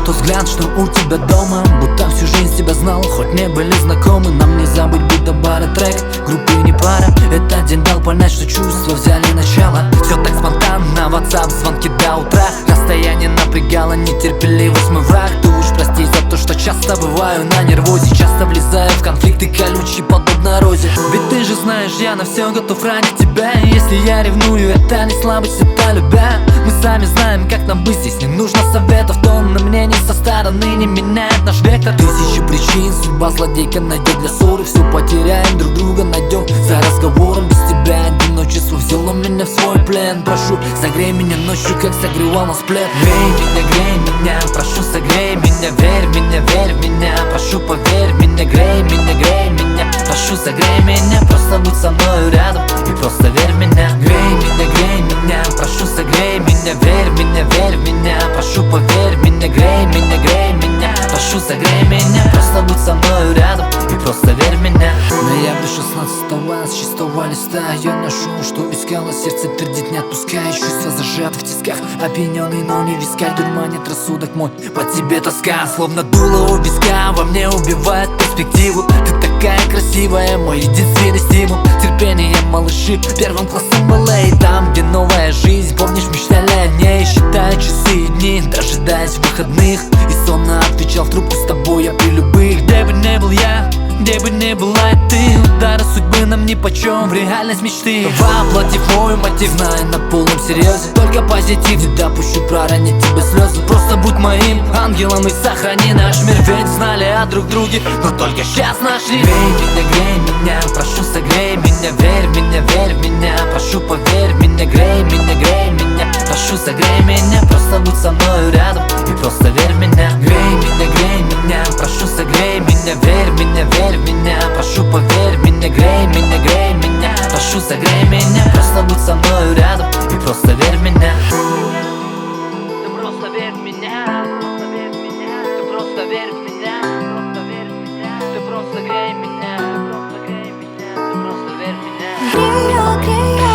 тот взгляд, что у тебя дома, будто всю жизнь тебя знал, хоть не были знакомы. Нам не забыть, будто бар и трек, группы не пара. Этот день дал понять, что чувства взяли начало. Все так спонтанно, WhatsApp, звонки до утра. Расстояние напрягало, нетерпеливость мой враг. Ты уж прости за то, что часто бываю на нервозе, часто влезаю в конфликты колючие, подобно розе. Ведь ты же знаешь, я на все готов ради тебя. И если я ревную, это не слабость, это любя. Мы сами знаем, как нам быть, здесь не нужно советов. Тонны мнений со стороны не меняет наш вектор. Тысячи причин, судьба злодейка найдет для ссоры. Все потеряем, друг друга найдем за разговором. Без тебя одиночество взяло меня в свой плен. Прошу, согрей меня ночью, как согревал нас плед. Грей меня, прошу, согрей меня. Верь в меня, прошу, поверь меня. Грей меня, прошу, согрей меня. Просто будь со мною рядом и просто верь в меня. Грей меня, прошу, согрей меня. Верь в меня, прошу, поверь меня. Грей меня, прошу, согрей меня. Просто будь со мною рядом и просто верь в меня. Ноябрь 16-го, с чистого листа я нашел, что искала, сердце твердит, не отпуская. Чувства зажаты в тисках, опьяненный, но не в висках. Дурманит рассудок мой, по тебе тоска, словно дуло у виска, во мне убивает перспективу. Ты такая красивая, мой единственный стимул. Терпение, малыши, первым классом в LA. Там, где новая жизнь, помнишь, мечтали о ней. Считаю часы и дни, дожидаясь выходных. И сонно отвечал в трубку: с тобой я при любых. Где бы не был я, где бы не была и ты, удары судьбы нам нипочем в реальность мечты. Воплотив мой мотив, знай на полном серьезе, только позитив, не допущу проронить тебе слезы. Просто будь моим ангелом и сохрани наш мир. Ведь знали о друг друге, но только сейчас нашли. Грей меня, прошу, согрей меня. Верь в меня, прошу, поверь в меня. Грей меня, прошу, согрей меня. Просто будь со мною рядом и просто верь в меня. Грей меня, прошу, согрей меня. Верь в меня, прошу, поверь в меня. Грей меня, прошу, согрей меня. Просто будь со мною рядом и просто верь в меня. Ты просто верь в меня, ты просто верь в меня, ты просто грей меня, ты просто верь в меня. Грею,